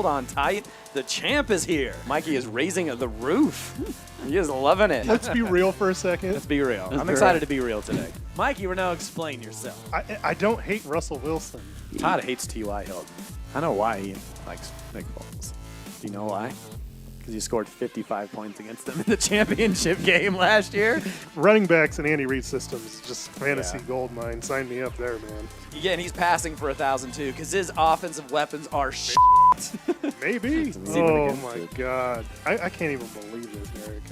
hold on tight. The champ is here. Mikey is raising the roof. He is loving it. Let's be real for a second. Let's be real. I'm excited to be real today. Mikey, we're now explain yourself. I don't hate Russell Wilson. Todd hates T.Y. Hilton. I know why he likes Nick Foles. Do you know why? Because he scored 55 points against them in the championship game last year. Running backs in Andy Reid's system is just fantasy gold mine. Sign me up there, man. Yeah, and he's passing for 1,000 too, because his offensive weapons are shit. Maybe. Oh my God. I can't even believe this, Eric.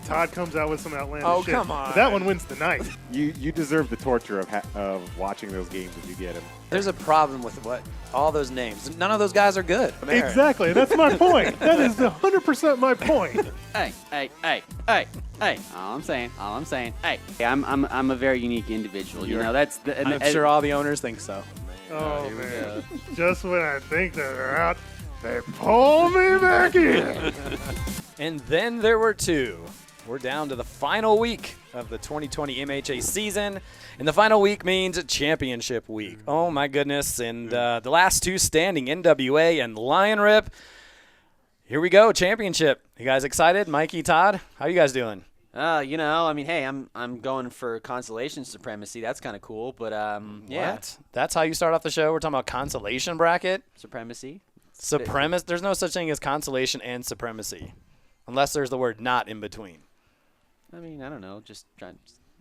Todd comes out with some outlandish shit. Come on. But that one wins the night. You deserve the torture of watching those games if you get him. There's a problem with all those names. None of those guys are good. Exactly. That's my point. That is 100% my point. Hey. All I'm saying. Hey, I'm a very unique individual. You know, that's the. I'm sure all the owners think so. Oh, man. Just when I think that they're out, they pull me back in. And then there were two. We're down to the final week of the 2020 MHA season. And the final week means championship week. Oh, my goodness. And the last two standing, NWA and Lion Rip. Here we go, championship. You guys excited? Mikey, Todd, how you guys doing? You know, I mean, hey, I'm going for consolation supremacy. That's kind of cool, but yeah. What? That's how you start off the show? We're talking about consolation bracket? Supremacy. Supremacy? There's no such thing as consolation and supremacy, unless there's the word not in between. I mean, I don't know. Just trying.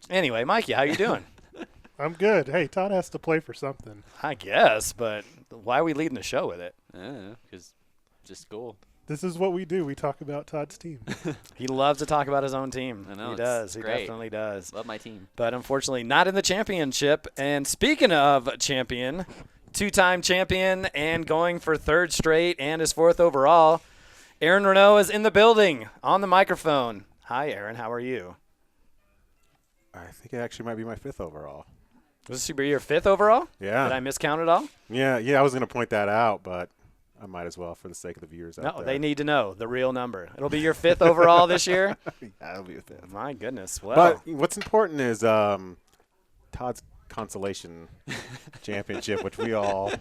Anyway, Mikey, how you doing? I'm good. Hey, Todd has to play for something. I guess, but why are we leading the show with it? I don't know, because just cool. This is what we do. We talk about Todd's team. He loves to talk about his own team. I know. He does. He great. definitely does. Love my team. But unfortunately, not in the championship. And speaking of champion, two-time champion and going for third straight and his fourth overall, Aaron Renault is in the building on the microphone. Hi, Aaron. How are you? I think it actually might be my 5th overall. Was this your 5th overall? Yeah. Did I miscount it all? Yeah, I was going to point that out, but I might as well for the sake of the viewers out there. No, they need to know the real number. It'll be your 5th overall this year? Yeah, it'll be a 5th. My goodness. Well, but what's important is Todd's consolation championship, which we all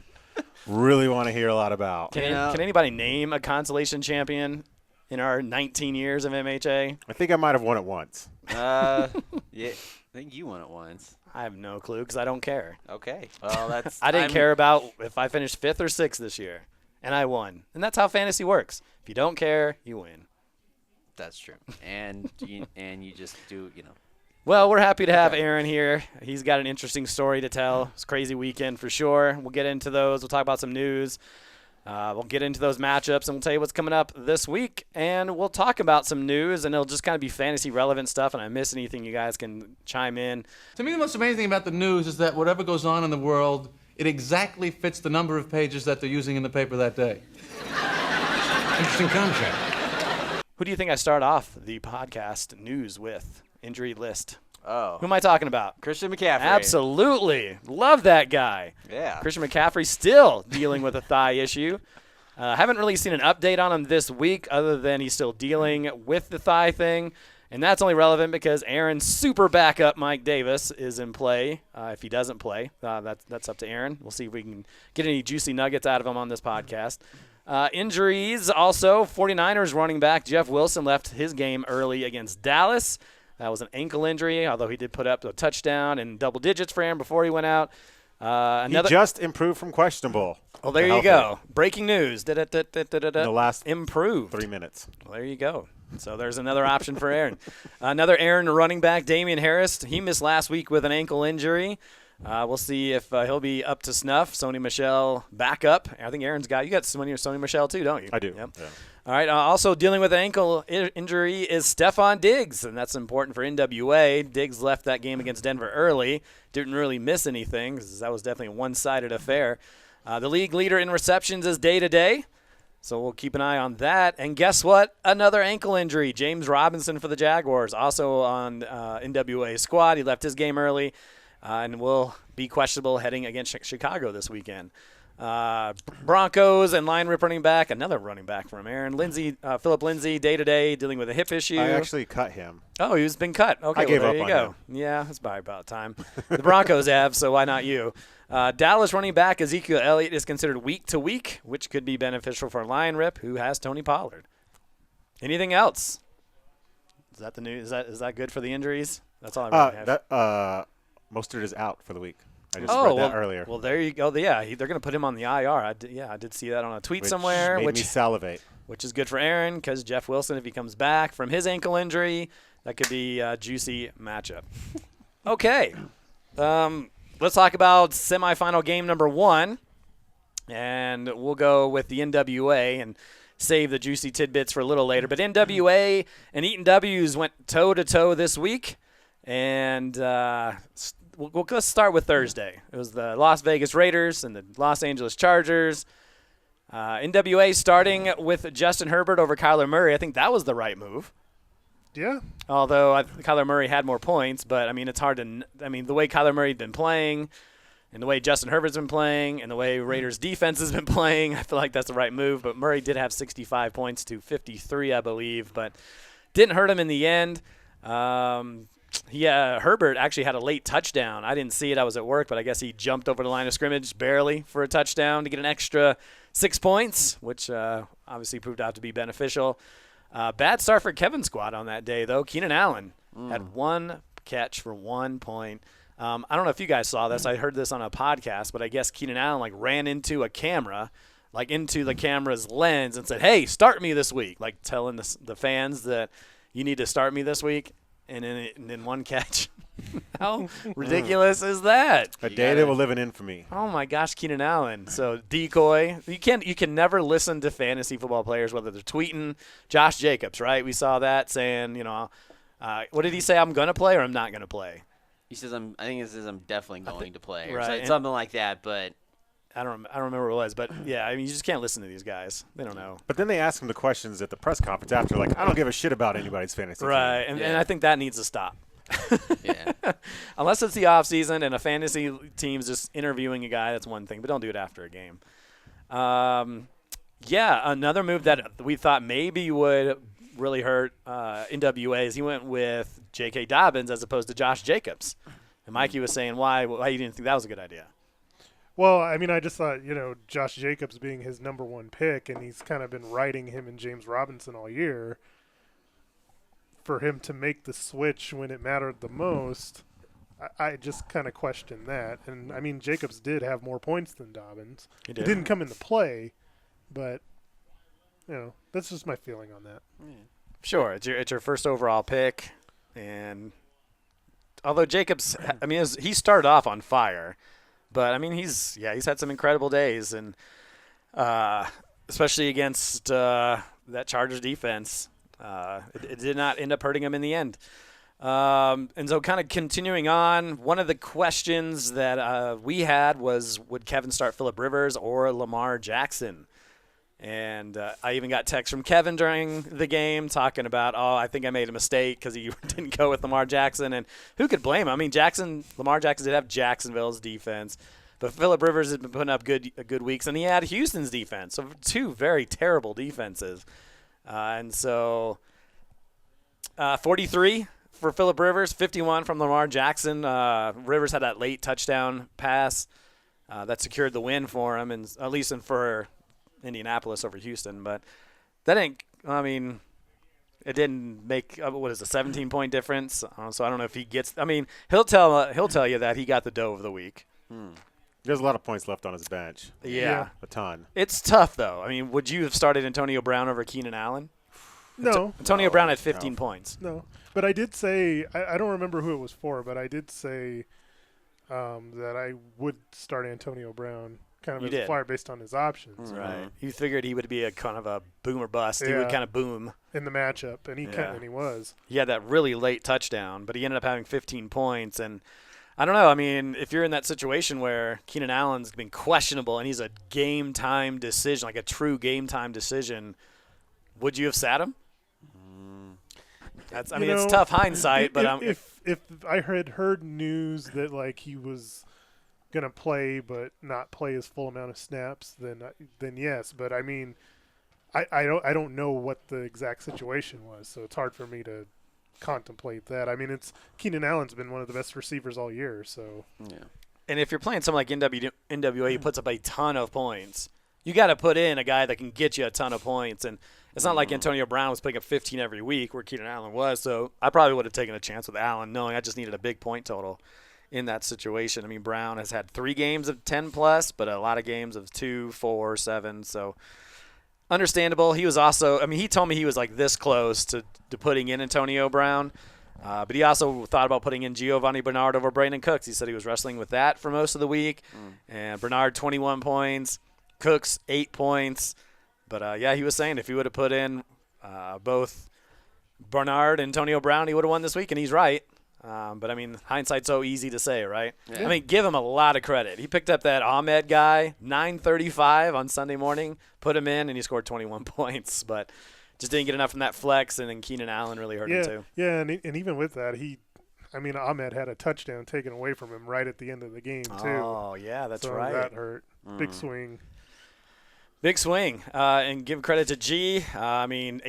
really want to hear a lot about. Can anybody name a consolation champion in our 19 years of MHA? I think I might have won it once. Yeah, I think you won it once. I have no clue because I don't care. Okay. Well, that's. I didn't care about if I finished 5th or 6th this year, and I won. And that's how fantasy works. If you don't care, you win. That's true. And you just do, you know. Well, we're happy to have Aaron here. He's got an interesting story to tell. It's a crazy weekend for sure. We'll get into those. We'll talk about some news. We'll get into those matchups, and we'll tell you what's coming up this week. And we'll talk about some news, and it'll just kind of be fantasy-relevant stuff. And if I miss anything, you guys can chime in. To me, the most amazing thing about the news is that whatever goes on in the world, it exactly fits the number of pages that they're using in the paper that day. Interesting concept. Who do you think I start off the podcast news with? Injury list. Oh. Who am I talking about? Christian McCaffrey. Absolutely. Love that guy. Yeah. Christian McCaffrey still dealing with a thigh issue. Haven't really seen an update on him this week other than he's still dealing with the thigh thing. And that's only relevant because Aaron's super backup Mike Davis is in play. If he doesn't play, that's up to Aaron. We'll see if we can get any juicy nuggets out of him on this podcast. Injuries also. 49ers running back Jeff Wilson left his game early against Dallas. That was an ankle injury, although he did put up a touchdown in double digits for him before he went out. He just improved from questionable. Well, there you go. Breaking news. In the last improved 3 minutes. Well, there you go. So there's another option for Aaron. Another Aaron running back, Damian Harris. He missed last week with an ankle injury. We'll see if he'll be up to snuff. Sony Michel back up. I think Aaron's got – you got Sony Michel too, don't you? I do. Yep. Yeah. All right. Also dealing with an ankle injury is Stephon Diggs, and that's important for NWA. Diggs left that game against Denver early. Didn't really miss anything because that was definitely a one-sided affair. The league leader in receptions is day-to-day, so we'll keep an eye on that. And guess what? Another ankle injury. James Robinson for the Jaguars, also on NWA squad. He left his game early and will be questionable heading against Chicago this weekend. Broncos and line rip running back, another running back from Aaron. Philip Lindsay, day-to-day, dealing with a hip issue. I actually cut him. Oh, he's been cut. Okay, I gave there up you on go. him. Yeah, it's probably about time. The Broncos have, so why not you? Dallas running back Ezekiel Elliott is considered week to week, which could be beneficial for line rip, who has Tony Pollard. Anything else? Is that the news? Is that good for the injuries? That's all I really have. Mostert is out for the week. I just read that earlier. Well, there you go. Yeah, they're going to put him on the IR. I did see that on a tweet somewhere. Made me salivate. Which is good for Aaron because Jeff Wilson, if he comes back from his ankle injury, that could be a juicy matchup. Okay. Let's talk about semifinal game number 1. And we'll go with the NWA and save the juicy tidbits for a little later. But NWA and Eaton W's went toe-to-toe this week. And let's start with Thursday. It was the Las Vegas Raiders and the Los Angeles Chargers. NWA starting with Justin Herbert over Kyler Murray. I think that was the right move. Yeah. Although Kyler Murray had more points, but, I mean, it's hard to – I mean, the way Kyler Murray's been playing and the way Justin Herbert's been playing and the way Raiders' defense has been playing, I feel like that's the right move. But Murray did have 65 points to 53, I believe, but didn't hurt him in the end. Herbert actually had a late touchdown. I didn't see it. I was at work, but I guess he jumped over the line of scrimmage barely for a touchdown to get an extra 6 points, which obviously proved out to be beneficial. Bad start for Kevin's squad on that day, though. Keenan Allen had 1 catch for 1 point. I don't know if you guys saw this. I heard this on a podcast, but I guess Keenan Allen ran into a camera, into the camera's lens and said, "Hey, start me this week," telling the fans that you need to start me this week. And then 1 catch. How ridiculous is that? A day that will live in infamy. Oh my gosh, Keenan Allen. So decoy. You can never listen to fantasy football players whether they're tweeting. Josh Jacobs, right? We saw that saying, what did he say? I'm gonna play or I'm not gonna play. He says I'm definitely going to play, or right. something like that. But I don't remember what it was, but yeah, I mean, you just can't listen to these guys. They don't know. But then they ask him the questions at the press conference after, I don't give a shit about anybody's fantasy right, team. And I think that needs to stop. Yeah. Unless it's the off season and a fantasy team's just interviewing a guy, that's one thing, but don't do it after a game. Another move that we thought maybe would really hurt NWA is he went with J.K. Dobbins as opposed to Josh Jacobs. And Mikey was saying why you didn't think that was a good idea. Well, I mean, I just thought, Josh Jacobs being his number 1 pick, and he's kind of been riding him and James Robinson all year, for him to make the switch when it mattered the most, I just kind of questioned that. And, I mean, Jacobs did have more points than Dobbins. He did. It didn't come into play, but, that's just my feeling on that. Sure, it's your first overall pick, and although Jacobs, I mean, he started off on fire. But, I mean, he's had some incredible days, and especially against that Chargers defense. It did not end up hurting him in the end. And so kind of continuing on, one of the questions that we had was, would Kevin start Phillip Rivers or Lamar Jackson? And I even got text from Kevin during the game talking about, I think I made a mistake because he didn't go with Lamar Jackson. And who could blame him? I mean, Lamar Jackson did have Jacksonville's defense, but Phillip Rivers has been putting up good weeks, and he had Houston's defense, so 2 very terrible defenses. And so 43 for Phillip Rivers, 51 from Lamar Jackson. Rivers had that late touchdown pass that secured the win for him, and at least for Indianapolis over Houston, but that ain't. I mean, it didn't make a 17-point difference. So I don't know if he gets. I mean, he'll tell you that he got the dough of the week. There's a lot of points left on his bench. Yeah, a ton. It's tough though. I mean, would you have started Antonio Brown over Keenan Allen? No. Antonio Brown had 15 points. No, but I did say I don't remember who it was for, but I did say that I would start Antonio Brown. Kind of as a flyer based on his options. Right. You figured he would be a kind of a boom or bust. He would kind of boom in the matchup, and he was. He had that really late touchdown, but he ended up having 15 points. And I don't know. I mean, if you're in that situation where Keenan Allen's been questionable and he's a game-time decision, like a true game-time decision, would you have sat him? It's tough hindsight, but if I had heard news that he was going to play but not play his full amount of snaps, then yes. But I mean, I don't know what the exact situation was, so it's hard for me to contemplate that. I mean, Keenan Allen's been one of the best receivers all year, so Yeah. And if you're playing something like NWA, who puts up a ton of points, you got to put in a guy that can get you a ton of points. And it's not like Antonio Brown was putting up 15 every week where Keenan Allen was. So I probably would have taken a chance with Allen, knowing I just needed a big point total in that situation. I mean, Brown has had 3 games of 10+, but a lot of games of 2, 4, 7. So understandable. He was also – I mean, he told me he was like this close to putting in Antonio Brown. But he also thought about putting in Giovanni Bernard over Brandon Cooks. He said he was wrestling with that for most of the week. And Bernard, 21 points. Cooks, 8 points. But, yeah, he was saying if he would have put in both Bernard and Antonio Brown, he would have won this week, and he's right. But, I mean, hindsight's so easy to say, right? Yeah. I mean, give him a lot of credit. He picked up that Ahmed guy, 9:35 on Sunday morning, put him in, and he scored 21 points. But – just didn't get enough from that flex, and then Keenan Allen really hurt him too. Yeah, and even with that, Ahmed had a touchdown taken away from him right at the end of the game, too. Oh, yeah, that's so right. that hurt. Big swing. Big swing. And give credit to G. I mean,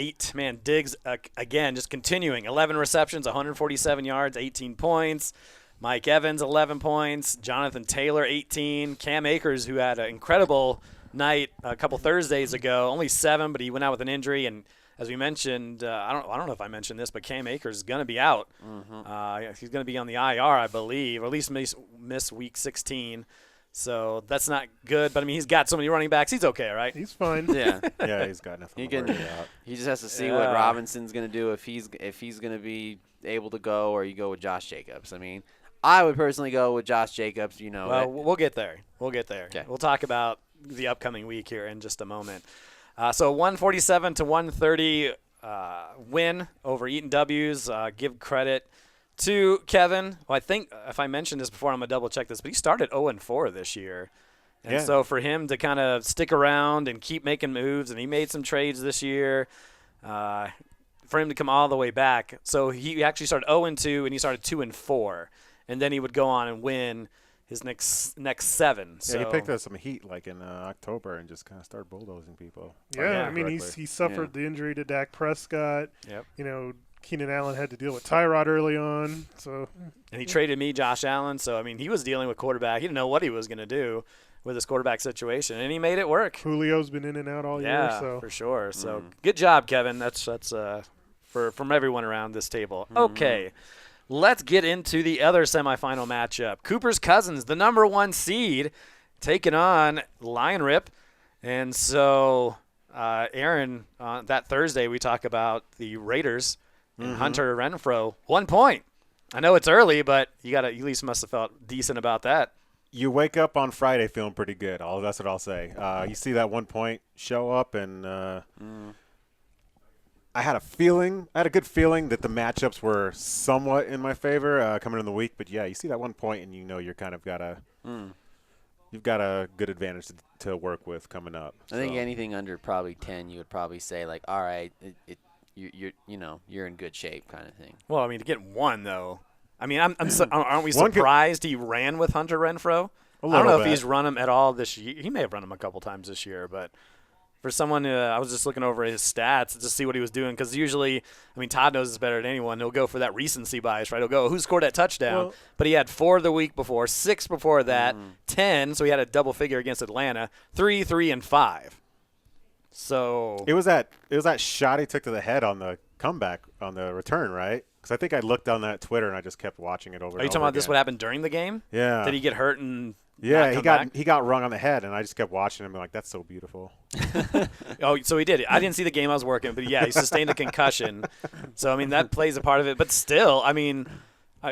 Diggs, again, just continuing. 11 receptions, 147 yards, 18 points. Mike Evans, 11 points. Jonathan Taylor, 18. Cam Akers, who had an incredible night a couple Thursdays ago, only 7, but he went out with an injury. And as we mentioned, I don't know if I mentioned this, but Cam Akers is going to be out. He's going to be on the IR, I believe, or at least miss week 16. So that's not good. But, I mean, he's got so many running backs. He's okay, right? He's fine. Yeah. Yeah, he's got nothing to worry about. He just has to see what Robinson's going to do, if he's going to be able to go, or you go with Josh Jacobs. I mean, I would personally go with Josh Jacobs. Well, we'll get there. Okay. We'll talk about the upcoming week here in just a moment. So 147 to 130 win over Eaton W's. Give credit to Kevin. Well, I think if I mentioned this before, I'm going to double check this, but he started 0-4 this year. And so for him to kind of stick around and keep making moves, and he made some trades this year, for him to come all the way back. So he actually started 0-2, and he started 2-4. And then he would go on and win his next 7. Yeah, he picked up some heat like in October and just kind of started bulldozing people. Yeah, I mean, he suffered the injury to Dak Prescott. Yep. You know, Keenan Allen had to deal with Tyrod early on. And he traded me Josh Allen. So, I mean, he was dealing with quarterback. He didn't know what he was going to do with his quarterback situation, and he made it work. Julio's been in and out all year. So for sure. So good job, Kevin. That's from everyone around this table. Okay. Let's get into the other semifinal matchup. Cooper's Cousins, the number 1 seed, taking on Lion Rip. And so, Aaron, that Thursday we talk about the Raiders and Hunter Renfrow. 1 point. I know it's early, but you at least must have felt decent about that. You wake up on Friday feeling pretty good. That's what I'll say. You see that 1 point show up, and I had a good feeling that the matchups were somewhat in my favor coming in the week. But yeah, you see that 1 point, and you know you're kind of you've got a good advantage to work with coming up. I think anything under probably 10, you would probably say like, all right, you're in good shape, kind of thing. Well, I mean, to get 1 though. I mean, aren't we surprised he ran with Hunter Renfrow? I don't know if he's run him at all this year. He may have run him a couple times this year, but. For someone, I was just looking over his stats to see what he was doing, because usually, I mean, Todd knows this better than anyone. He'll go for that recency bias, right? He'll go, who scored that touchdown? Well, but he had 4 the week before, 6 before that, 10, so he had a double figure against Atlanta, 3, 3, and 5. So it was that shot he took to the head on the comeback on the return, right? Because I think I looked on that Twitter and I just kept watching it over. Are you talking about this? What happened during the game? Yeah. Did he get hurt and? Yeah, he got rung on the head, and I just kept watching him and like, that's so beautiful. Oh, so he did. I didn't see the game I was working, but yeah, he sustained a concussion. So I mean that plays a part of it. But still, I mean,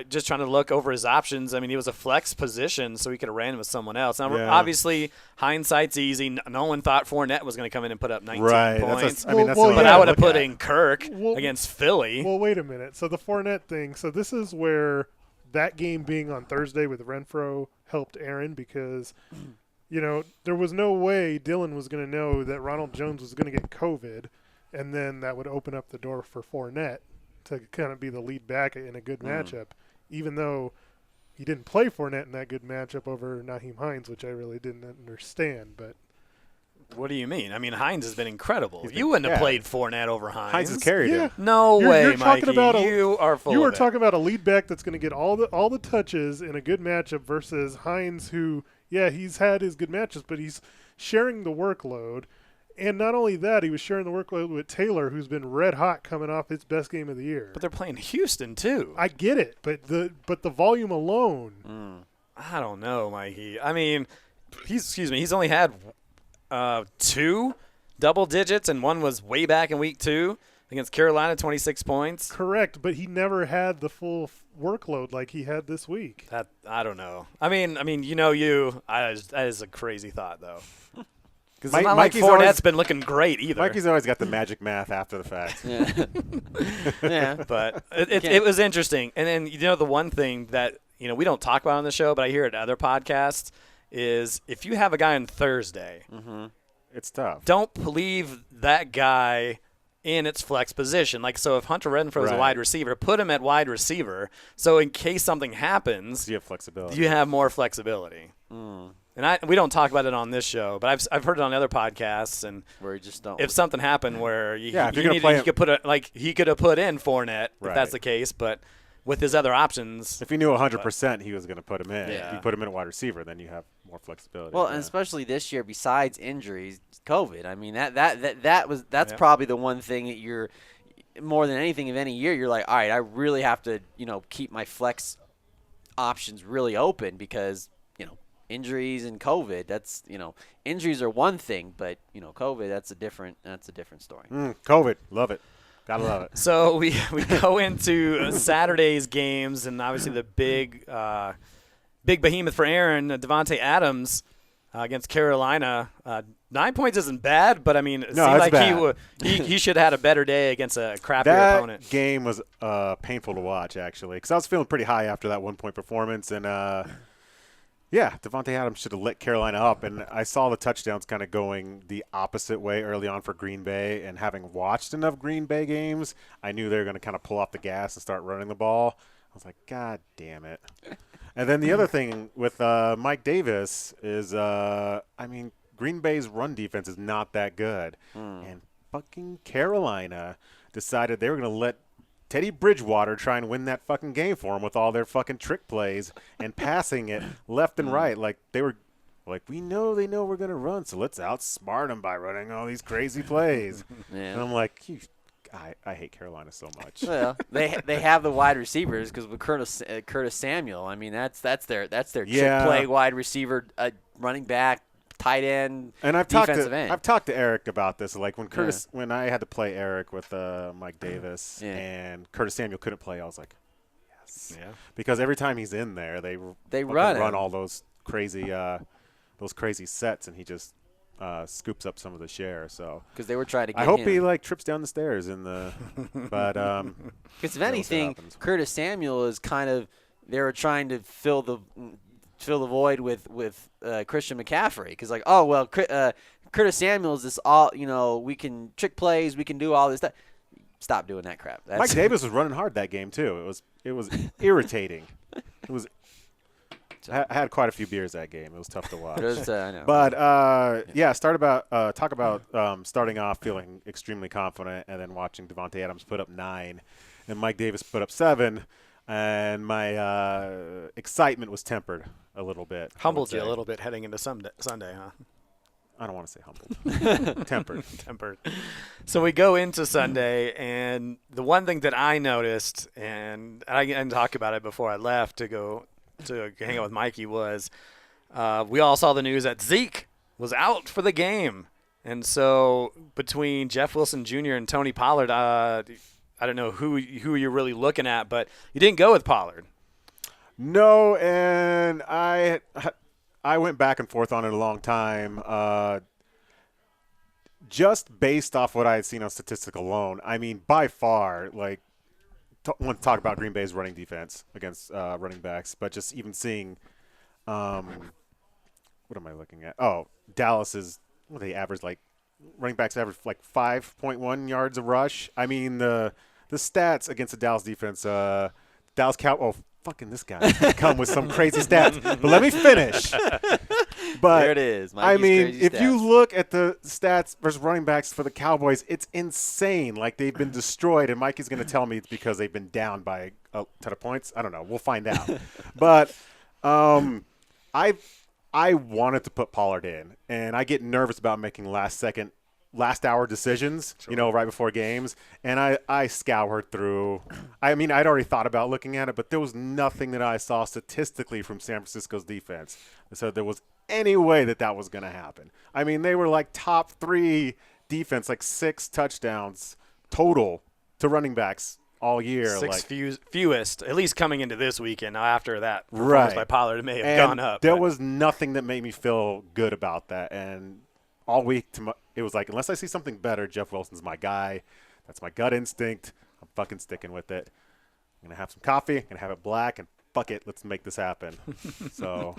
just trying to look over his options. I mean, he was a flex position, so he could have ran with someone else. Now, obviously, hindsight's easy. No one thought Fournette was going to come in and put up 19 points. But I would have put in Kirk against Philly. Well, wait a minute. So the Fournette thing. So this is where that game being on Thursday with Renfrow helped Aaron, because, you know, there was no way Dylan was going to know that Ronald Jones was going to get COVID, and then that would open up the door for Fournette to kind of be the lead back in a good matchup, even though he didn't play Fournette in that good matchup over Naheem Hines, which I really didn't understand. But What do you mean? I mean, Hines has been incredible. He's You been- wouldn't have yeah. played Fournette over Hines. Hines has carried yeah, him. No You're- way, you're talking Mikey. about You are full you were of it. talking about a lead back that's going to get all the touches in a good matchup versus Hines, who he's had his good matches, but he's sharing the workload. And not only that, he was sharing the workload with Taylor, who's been red hot coming off his best game of the year. But they're playing Houston too. I get it, but the volume alone. I don't know, Mikey. I mean, he's only had 2 double digits, and one was way back in week 2 against Carolina, 26 points. Correct, but he never had the full workload like he had this week. That I don't know. I mean, that is a crazy thought though. Because it's not like Mikey's Fournette's always- been looking great either. Mikey's always got the magic math after the fact. Yeah. Yeah. But it was interesting. And then, the one thing that, we don't talk about on the show, but I hear it at other podcasts, is if you have a guy on Thursday, It's tough. don't leave that guy in its flex position. Like, so if Hunter Renfrow is a Right. wide receiver, put him at wide receiver. So in case something happens, So you have flexibility. you have more flexibility. And we don't talk about it on this show, but I've heard it on other podcasts. And Where you just don't. if something happened where if you're gonna play he him- could he could have put in Fournette if Right. that's the case, but with his other options, If you knew 100% he was going to put him in, Yeah. you put him in at wide receiver, then you have more flexibility. Well, yeah. and especially this year, besides injuries, COVID. I mean, that's Yeah. probably the one thing that you're more than anything of any year. You're like, all right, I really have to, keep my flex options really open because injuries and COVID. That's injuries are one thing, but COVID that's a different story. COVID, love it. Gotta love it. So we go into Saturday's games, and obviously the big behemoth for Aaron, Devontae Adams against Carolina. 9 points isn't bad, but I mean, it No, seemed it's like bad. he should have had a better day against a crappier That opponent. game was painful to watch, actually, because I was feeling pretty high after that 1-point performance, and Devontae Adams should have lit Carolina up, and I saw the touchdowns kind of going the opposite way early on for Green Bay, and having watched enough Green Bay games, I knew they were going to kind of pull off the gas and start running the ball. I was like, God damn it. And then the other thing with Mike Davis is, Green Bay's run defense is not that good, and fucking Carolina decided they were going to let Teddy Bridgewater try and win that fucking game for him with all their fucking trick plays and passing it left and right. Like, they were like, they know we're going to run, so let's outsmart them by running all these crazy plays. And Yeah. I'm like, I hate Carolina so much. Well, they have the wide receivers because with Curtis Samuel, I mean that's their trick Yeah. play wide receiver, running back, tight end, And defensive end. I've talked to Eric about this. Like when I had to play Eric with Mike Davis and Curtis Samuel couldn't play, I was like, yes, because every time he's in there, they fucking run run him. all those crazy sets, and he just scoops up some of the share. So because they were trying to get I hope him. he trips down the stairs in the, but Because if we'll see what anything, happens. Curtis Samuel is kind of they were trying to fill the void with Christian McCaffrey because Curtis Samuel is this all we can trick plays, we can do all this stuff. Stop doing that crap. Mike Davis was running hard that game too. It was irritating. It was. I had quite a few beers that game. It was tough to watch. I know. But talk about starting off feeling extremely confident and then watching Devontae Adams put up 9 and Mike Davis put up 7, and my excitement was tempered a little bit. Humbled you a little bit heading into Sunday, huh? I don't want to say humbled. Tempered. Tempered. So we go into Sunday, and the one thing that I noticed, and I didn't talk about it before I left to go to hang out with Mikey, was we all saw the news that Zeke was out for the game. And so between Jeff Wilson Jr. and Tony Pollard, I don't know who you're really looking at, but you didn't go with Pollard. No, and I went back and forth on it a long time. Just based off what I had seen on statistics alone, I mean, by far, want to talk about Green Bay's running defense against running backs, but just even seeing, what am I looking at? Oh, Dallas's, what they average, running backs average 5.1 yards a rush. I mean, the stats against the Dallas defense, fucking this guy's going to come with some crazy stats. But let me finish. But There it is. I Mikey's mean, crazy if you stats. look at the stats versus running backs for the Cowboys, it's insane. Like, they've been destroyed, and Mikey's going to tell me it's because they've been down by a ton of points. I don't know. We'll find out. But I wanted to put Pollard in, and I get nervous about making last hour decisions, right before games. And I scoured through. I mean, I'd already thought about looking at it, but there was nothing that I saw statistically from San Francisco's defense that said there was any way that was going to happen. I mean, they were like top 3 defense, like 6 touchdowns total to running backs all year. Six like, fewest, at least coming into this weekend. Now, after that performance by Pollard, it may have gone up. There was nothing that made me feel good about that. And all week, it was like, unless I see something better, Jeff Wilson's my guy. That's my gut instinct. I'm fucking sticking with it. I'm going to have some coffee. I'm going to have it black, and fuck it. Let's make this happen. So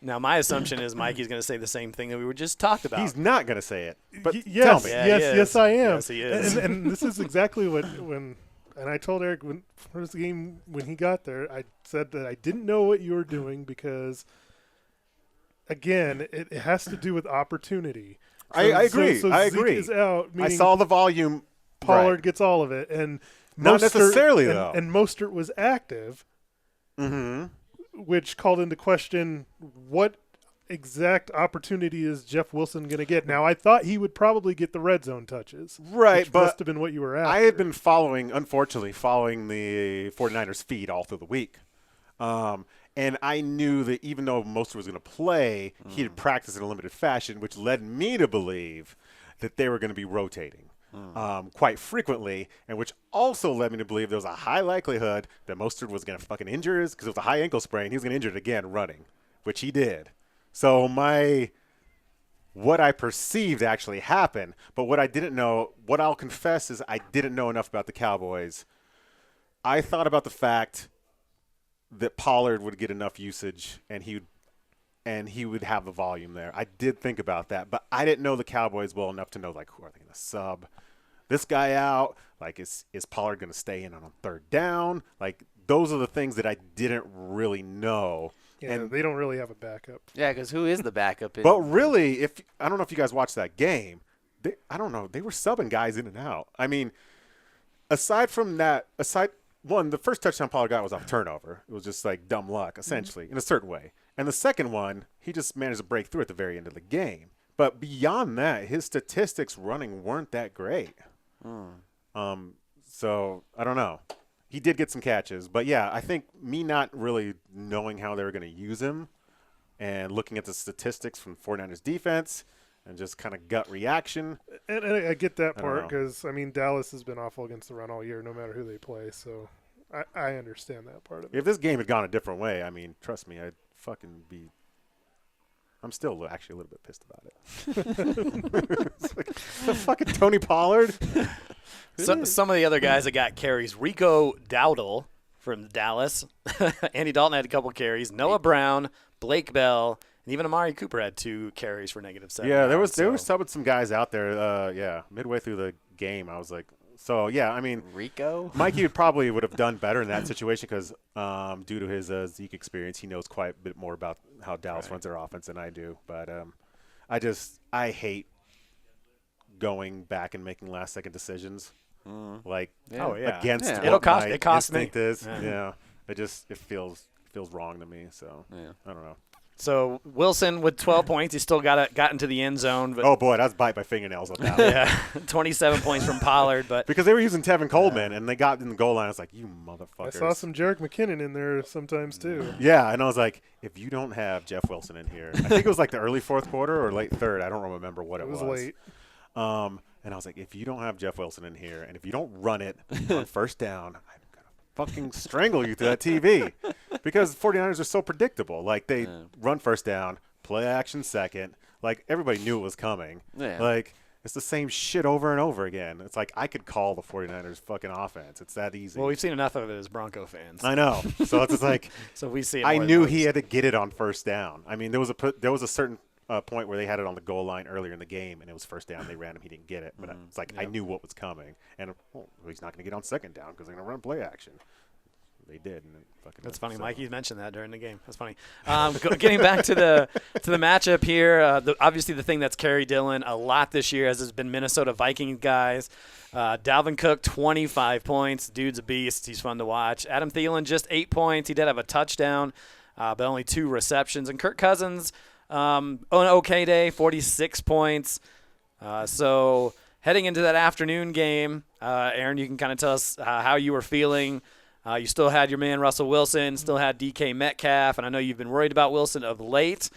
Now, my assumption is Mikey's going to say the same thing that we were just talked about. he's not going to say it. But yes, tell me. Yeah, he is. yes, I am. Yes, he is. And this is exactly when and I told Eric when first game when he got there, I said that I didn't know what you were doing because, again, it has to do with opportunity. I agree. So I Zeke agree. is out, I meaning saw the volume. Pollard Right. gets all of it, and Not Mostert- necessarily, though. And Mostert was active, which called into question what exact opportunity is Jeff Wilson going to get. Now, I thought he would probably get the red zone touches. Right, which but must have been what you were after. I had been unfortunately following the 49ers feed all through the week. And I knew that even though Mostert was going to play, he had practiced in a limited fashion, which led me to believe that they were going to be rotating quite frequently, and which also led me to believe there was a high likelihood that Mostert was going to fucking injure because it was a high ankle sprain. He was going to injure it again running, which he did. So what I perceived actually happened, but what I didn't know, what I'll confess is I didn't know enough about the Cowboys. I thought about the fact that Pollard would get enough usage and he would have the volume there. I did think about that, but I didn't know the Cowboys well enough to know, like, who are they going to sub this guy out? Like, is Pollard going to stay in on third down? Like, those are the things that I didn't really know. Yeah, And they don't really have a backup. Yeah, because who is the backup? But really, I don't know if you guys watched that game. I don't know. They were subbing guys in and out. I mean, aside from that, the first touchdown Pollard got was off turnover. It was just like dumb luck, essentially, in a certain way. And the second one, he just managed to break through at the very end of the game. But beyond that, his statistics running weren't that great. So I don't know. He did get some catches. But, yeah, I think me not really knowing how they were going to use him and looking at the statistics from 49ers defense and just kind of gut reaction. And I get that I don't part know. because, I mean, Dallas has been awful against the run all year, no matter who they play. So I understand that part of it. If this game had gone a different way, I mean, trust me, I'd fucking be – I'm still actually a little bit pissed about it. It's like, the fucking Tony Pollard. Some of the other guys that got carries, Rico Dowdle from Dallas. Andy Dalton had a couple carries. Noah Brown, Blake Bell, and even Amari Cooper had 2 carries for -7. Yeah, they were so. subbing some guys out there. Midway through the game, I was like, so yeah, I mean, Rico? Mikey would have done better in that situation because due to his Zeke experience, he knows quite a bit more about how Dallas runs their offense than I do. But I hate going back and making last-second decisions. Like against Yeah. what It'll cost- my it cost me. instinct is. Yeah. It feels wrong to me. So I don't know. So Wilson with 12 points. He still got into the end zone. But Oh boy, that's bite my fingernails with that one. yeah, 27 points from Pollard. But Because they were using Tevin Coleman, and they got in the goal line. I was like, you motherfuckers. I saw some Jerick McKinnon in there sometimes, too. Yeah, and I was like, if you don't have Jeff Wilson in here, I think it was like the early fourth quarter or late third. I don't remember what it It was was. late. And I was like, if you don't have Jeff Wilson in here, and if you don't run it on first down, I'm going to fucking strangle you through that TV. Because 49ers are so predictable. Like, they run first down, play action second. Like, everybody knew it was coming. Yeah. Like, it's the same shit over and over again. It's like I could call the 49ers fucking offense. It's that easy. well, we've seen enough of it as Bronco fans. I know. So it's just like So we see. It I more than knew most. he had to get it on first down. I mean, there was a certain point where they had it on the goal line earlier in the game, and it was first down. They ran him. He didn't get it. But it's like I knew what was coming. And he's not going to get on second down because they're going to run play action. they did. And That's funny. Mikey mentioned that during the game. That's funny. Getting back to the matchup here, obviously the thing that's carried Dylan a lot this year has been Minnesota Vikings guys. Dalvin Cook, 25 points. Dude's a beast. He's fun to watch. Adam Thielen, just 8 points. He did have a touchdown, but only 2 receptions. And Kirk Cousins, on an okay day, 46 points. So heading into that afternoon game, Aaron, you can kind of tell us how you were feeling. You still had your man Russell Wilson, still had DK Metcalf, and I know you've been worried about Wilson of late.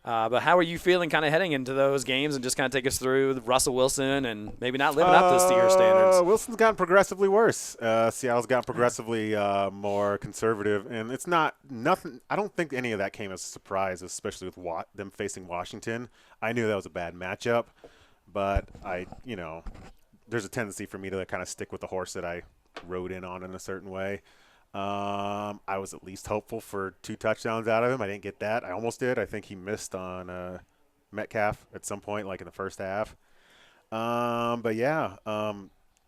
But how are you feeling kind of heading into those games, and just kind of take us through Russell Wilson and maybe not living up to your standards? Wilson's gotten progressively worse. Seattle's gotten progressively more conservative, and it's nothing. I don't think any of that came as a surprise, especially with them facing Washington. I knew that was a bad matchup, but there's a tendency for me to kind of stick with the horse that I rode in on in a certain way. I was at least hopeful for 2 touchdowns out of him. I didn't get that. I almost did. I think he missed on Metcalf at some point, like in the first half. But yeah,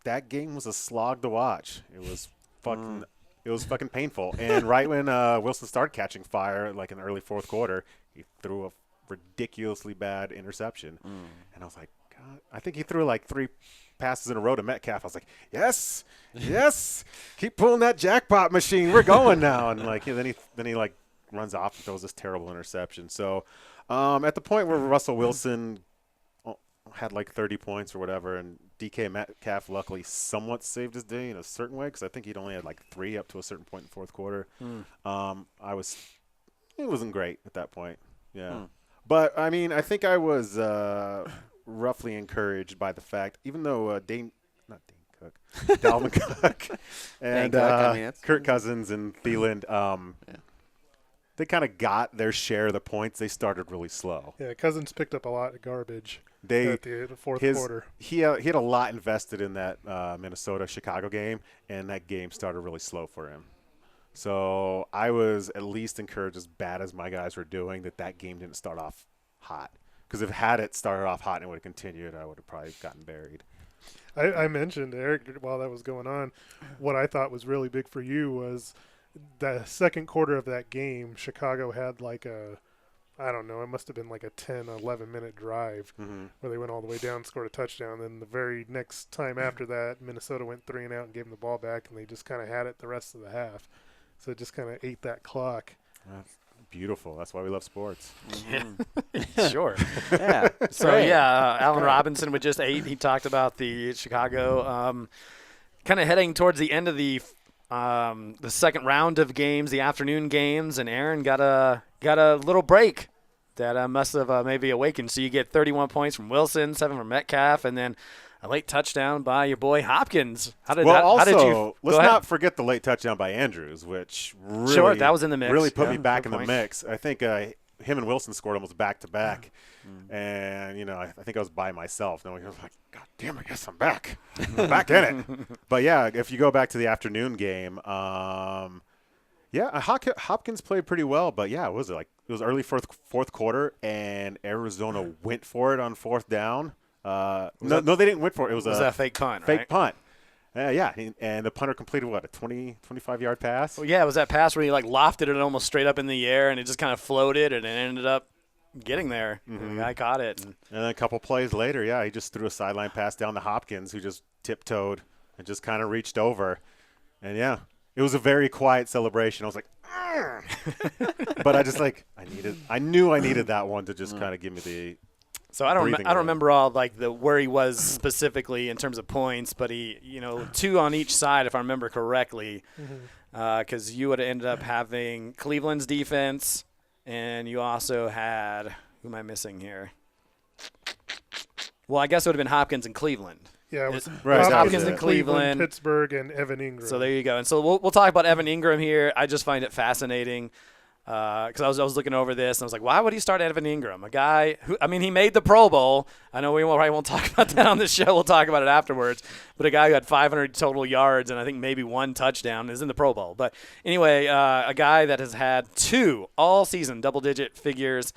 that game was a slog to watch. It was fucking painful. And right when Wilson started catching fire, like in the early fourth quarter, he threw a ridiculously bad interception. And I was like, God, I think he threw like 3 passes in a row to Metcalf. I was like, yes, keep pulling that jackpot machine. We're going now. And then he runs off and throws this terrible interception. So at the point where Russell Wilson had like 30 points or whatever, and DK Metcalf luckily somewhat saved his day in a certain way, because I think he'd only had like 3 up to a certain point in the fourth quarter. It wasn't great at that point. Yeah. But I mean, I think I was roughly encouraged by the fact, even though Dalvin Cook and Kirk Cousins and Thielen, they kind of got their share of the points. They started really slow. Yeah, Cousins picked up a lot of garbage at the fourth quarter. He had a lot invested in that Minnesota-Chicago game, and that game started really slow for him. So I was at least encouraged, as bad as my guys were doing, that game didn't start off hot. Because if had it started off hot and it would have continued, I would have probably gotten buried. I mentioned, Eric, while that was going on, what I thought was really big for you was the second quarter of that game. Chicago had like it must have been like a 10, 11-minute drive where they went all the way down, scored a touchdown. Then the very next time after that, Minnesota went 3 and out and gave them the ball back, and they just kind of had it the rest of the half. So it just kind of ate that clock. That's beautiful. That's why we love sports. Sure. Yeah. So, Allen Robinson with just 8. He talked about the Chicago kind of heading towards the end of the second round of games, the afternoon games, and Aaron got a little break that must have maybe awakened. So you get 31 points from Wilson, 7 from Metcalf, and then a late touchdown by your boy Hopkins. How did you? Let's not forget the late touchdown by Andrews, which really that was in the mix. Really put me back in the mix. I think him and Wilson scored almost back to back, and I think I was by myself. No, I was like, God damn, I guess I'm back. I'm back in it. But yeah, if you go back to the afternoon game, Hopkins played pretty well. But yeah, it was early fourth quarter, and Arizona went for it on fourth down. No, they didn't win for it. It was that fake punt, fake right? punt. And the punter completed, a 25-yard pass? Well, yeah, it was that pass where he lofted it almost straight up in the air, and it just kind of floated, and it ended up getting there. The guy caught it. And then a couple plays later, he just threw a sideline pass down to Hopkins, who just tiptoed and just kind of reached over. And, it was a very quiet celebration. I was like, but I knew I needed that one to just kind of give me the – So I don't remember all where he was specifically in terms of points, but he 2 on each side if I remember correctly, because you would have ended up having Cleveland's defense, and you also had who am I missing here? Well, I guess it would have been Hopkins and Cleveland. Yeah, it was Hopkins and Cleveland, Pittsburgh, and Evan Ingram. So there you go. And so we'll talk about Evan Ingram here. I just find it fascinating. Because I was looking over this, and I was like, why would he start Evan Ingram? A guy who, he made the Pro Bowl. I know we probably won't talk about that on this show. We'll talk about it afterwards. But a guy who had 500 total yards and I think maybe 1 touchdown is in the Pro Bowl. But anyway, a guy that has had 2 all season double-digit figures.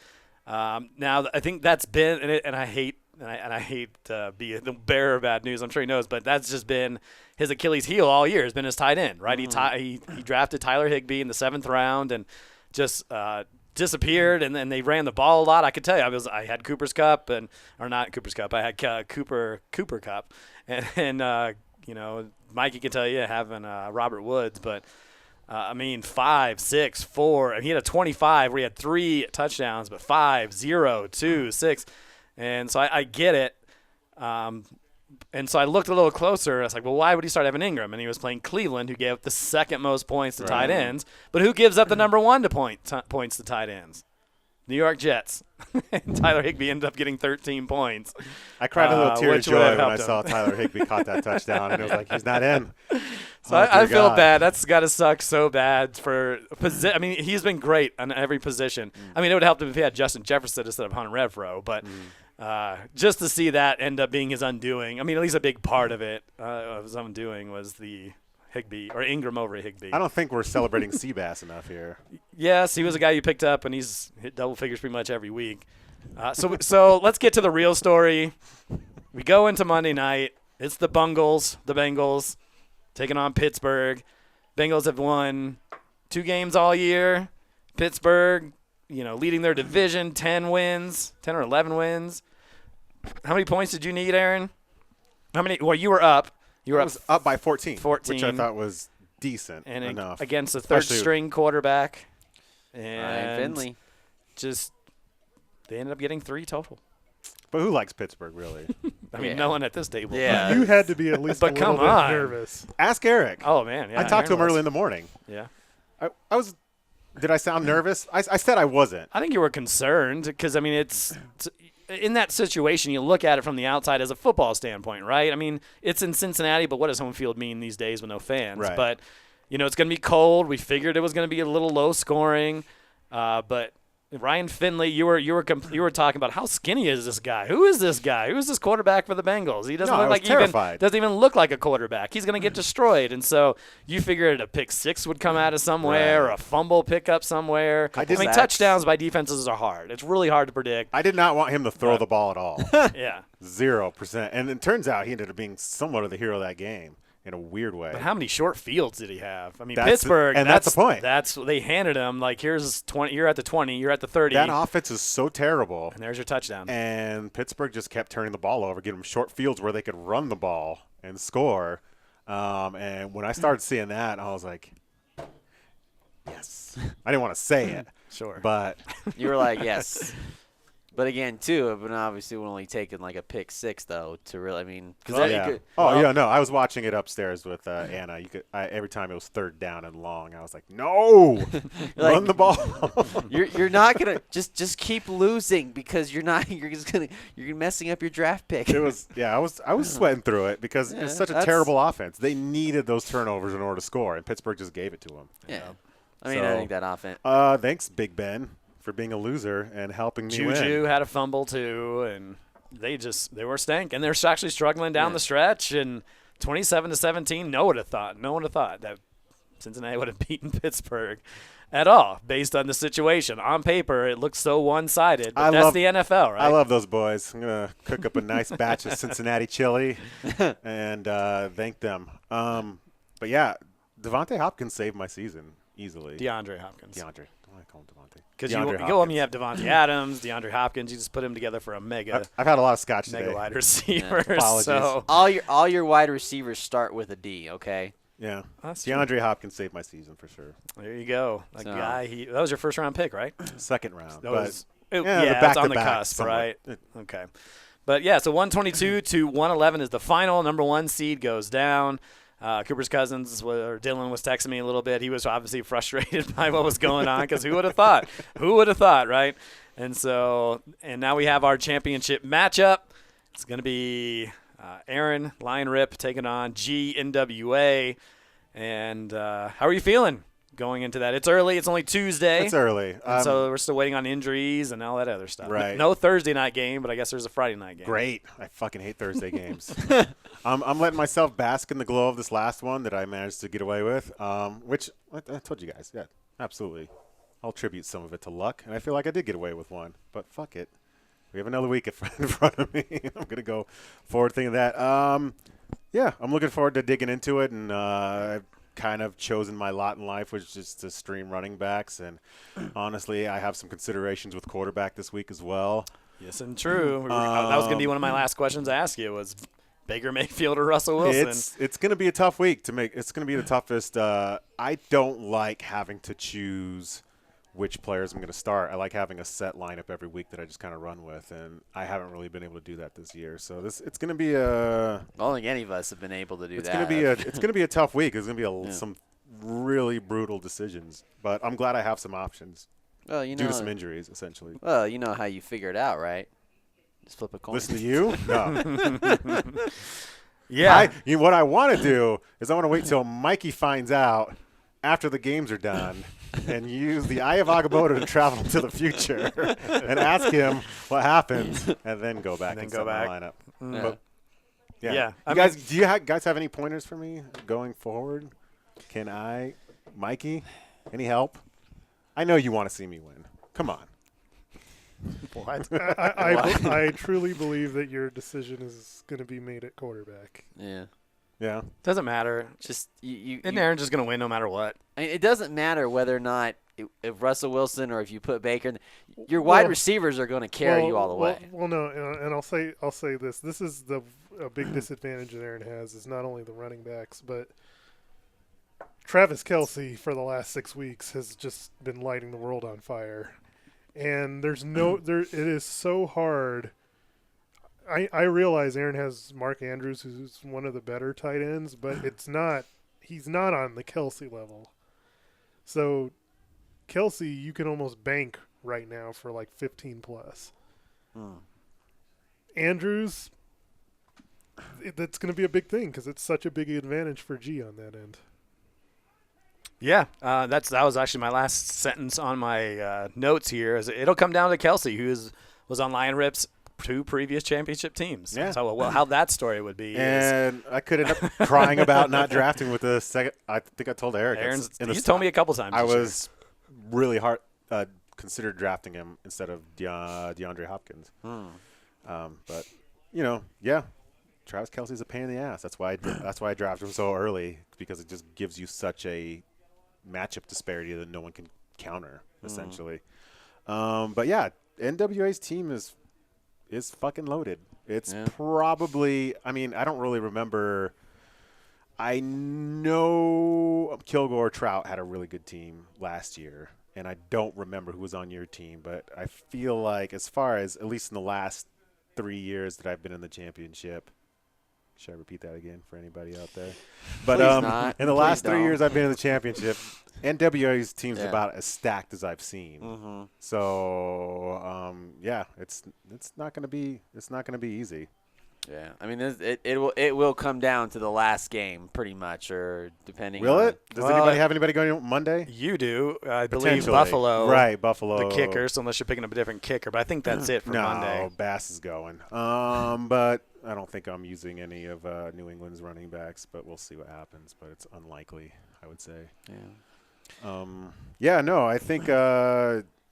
Now, I think that's been – and I hate and I hate to be the bearer of bad news. I'm sure he knows, but that's just been his Achilles heel all year. Has been his tight end, right? He drafted Tyler Higbee in the 7th round and just disappeared, and then they ran the ball a lot. I could tell you, I had Cooper's Cup or not Cooper's Cup. I had Cooper Cup, and you know, Mikey could tell you having Robert Woods, but. 5, 6, 4. And he had a 25 where he had 3 touchdowns, but 5, 0, 2, 6. And so I get it. And so I looked a little closer. I was like, well, why would he start Evan Ingram? And he was playing Cleveland, who gave up the 2nd most points to tight ends. But who gives up the number 1 points to tight ends? New York Jets. And Tyler Higbee ended up getting 13 points. I cried a little tear of joy when I him. saw Tyler Higbee caught that touchdown, and it was like, he's not in. So I feel bad. That's got to suck so bad for – he's been great on every position. It would have helped him if he had Justin Jefferson instead of Hunter Renfrow, but just to see that end up being his undoing, at least a big part of it of his undoing was the Higbee – or Ingram over Higbee. I don't think we're celebrating Seabass enough here. Yes, he was a guy you picked up, and he's hit double figures pretty much every week. So let's get to the real story. We go into Monday night. It's the Bengals. Taking on Pittsburgh. Bengals have won 2 games all year. Pittsburgh, leading their division, 10 or 11 wins. How many points did you need, Aaron? How many? Well, you were up. You were up by 14, 14, which I thought was decent and enough. Against a third-string quarterback. And Ryan Finley. They ended up getting 3 total. But who likes Pittsburgh, really? No one at this table. Yeah. You had to be at least But a little come bit on. nervous. Ask Eric. Oh, man. Yeah, I talked to him Aaron early was. in the morning. Yeah. I was – did I sound nervous? I said I wasn't. I think you were concerned because, it's in that situation, you look at it from the outside as a football standpoint, right? It's in Cincinnati, but what does home field mean these days with no fans? Right. But, it's going to be cold. We figured it was going to be a little low scoring. But Ryan Finley, you were talking about how skinny is this guy? Who is this guy? Who is this quarterback for the Bengals? He doesn't No, I look was like terrified. doesn't even look like a quarterback. He's going to get destroyed. And so you figured a pick 6 would come out of somewhere, or Right. a fumble pickup somewhere. Sacks. Touchdowns by defenses are hard. It's really hard to predict. I did not want him to throw the ball at all. Yeah. 0%. And it turns out he ended up being somewhat of the hero of that game in a weird way. But how many short fields did he have? That's Pittsburgh, that's the point. That's they handed him here's 20. You're at the 20. You're at the 30. That offense is so terrible. And there's your touchdown. And Pittsburgh just kept turning the ball over, giving them short fields where they could run the ball and score. And when I started seeing that, I was like, yes. I didn't want to say it. Sure. But You were like, yes. But again, too, but obviously we're only taking a pick 6 though to really. yeah. No, I was watching it upstairs with Anna. Every time it was 3rd down and long, I was like, no, run the ball. You're not gonna just keep losing because you're messing up your draft pick. It was I was sweating through it because it's such a terrible offense. They needed those turnovers in order to score, and Pittsburgh just gave it to them. Yeah. I So, think that offense. Thanks, Big Ben, for being a loser and helping me win. Juju had a fumble too, and they were stank, and they're actually struggling down the stretch. And 27-17, no one would have thought that Cincinnati would have beaten Pittsburgh at all, based on the situation. On paper, it looks so one-sided, but that's the NFL, right? I love those boys. I'm gonna cook up a nice batch of Cincinnati chili and thank them. But yeah, Devontae Hopkins saved my season easily. DeAndre Hopkins. DeAndre. Don't want to call him Devontae. Because DeAndre you have Devontae Adams, DeAndre Hopkins. You just put them together for a mega I've had a lot of scotch today. wide receiver. Apologies. So All your wide receivers start with a D, okay? Yeah. That's true. DeAndre Hopkins saved my season for sure. there you go. That guy. That was your first round pick, right? 2nd round. That but was, the it's on the back-to-back cusp, somewhat. right? Okay. But yeah, so 122 to 111 is the final. Number 1 seed goes down. Cooper's Cousins, or Dylan, was texting me a little bit. He was obviously frustrated by what was going on because who would have thought? Who would have thought, right? And now we have our championship matchup. It's going to be Aaron Lion Rip taking on GNWA. And how are you feeling going into that? It's early. It's only Tuesday. It's early. And so we're still waiting on injuries and all that other stuff. Right. No Thursday night game, but I guess there's a Friday night game. Great. I fucking hate Thursday games. I'm letting myself bask in the glow of this last one that I managed to get away with, which I told you guys. Yeah, absolutely. I'll attribute some of it to luck, and I feel like I did get away with one, but fuck it. We have another week in front of me. I'm going to go forward thinking that. Yeah, I'm looking forward to digging into it, and I've kind of chosen my lot in life, which is just to stream running backs. And honestly, I have some considerations with quarterback this week as well. Yes, and true. That was going to be one of my last questions to ask you was Baker Mayfield or Russell Wilson. It's going to be a tough week to make. It's going to be the toughest. I don't like having to choose which players I'm going to start. I like having a set lineup every week that I just kind of run with, and I haven't really been able to do that this year. So it's going to be a. I don't think any of us have been able to do it's that. It's going to be a tough week. It's going to be some really brutal decisions, but I'm glad I have some options. Well, you know, due to some injuries, essentially. Well, you know how you figure it out, right? Just flip a coin. Listen to you? No. Yeah. What I want to do is I want to wait till Mikey finds out after the games are done and use the Eye of Agamotto to travel to the future and ask him what happens and then go back and set my lineup. But, Yeah. Do you guys have any pointers for me going forward? Can I, Mikey, any help? I know you want to see me win. Come on. What? I truly believe that your decision is going to be made at quarterback. Yeah. Yeah. Doesn't matter. Just And Aaron's just going to win no matter what. I mean, it doesn't matter whether or not if Russell Wilson or if you put Baker, your wide receivers are going to carry you all the way. Well, no, and I'll say this. This is a big disadvantage that Aaron has is not only the running backs, but Travis Kelce for the last 6 weeks has just been lighting the world on fire. And it is so hard. I realize Aaron has Mark Andrews, who's one of the better tight ends, but he's not on the Kelce level. So Kelce, you can almost bank right now for like 15 plus. Andrews, that's going to be a big thing because it's such a big advantage for G on that end. Yeah, that was actually my last sentence on my notes here. It'll come down to Kelce, who was on Lion Rip's 2 previous championship teams. Yeah. So how that story would be. And I could end up crying about not drafting with the second. I think I told Eric. He's told me a couple times. I was really hard considered drafting him instead of DeAndre Hopkins. But Travis Kelce's a pain in the ass. That's why I drafted him so early, because it just gives you such a matchup disparity that no one can counter, essentially. But yeah, NWA's team is fucking loaded. It's probably, I mean, I don't really remember. I know Kilgore Trout had a really good team last year, and I don't remember who was on your team, but I feel like as far as, at least in the last 3 years that I've been in the championship, should I repeat that again for anybody out there? But in the last 3 years I've been in the championship, NWA's team's about as stacked as I've seen. So it's not going to be easy. Yeah, I mean it will come down to the last game pretty much, or depending. Will on it? Does anybody have anybody going on Monday? You do, I believe Buffalo. Right, Buffalo. The kickers, unless you're picking up a different kicker. But I think that's it for Monday. No, Bass is going. But I don't think I'm using any of New England's running backs. But we'll see what happens. But it's unlikely, I would say. Yeah. I think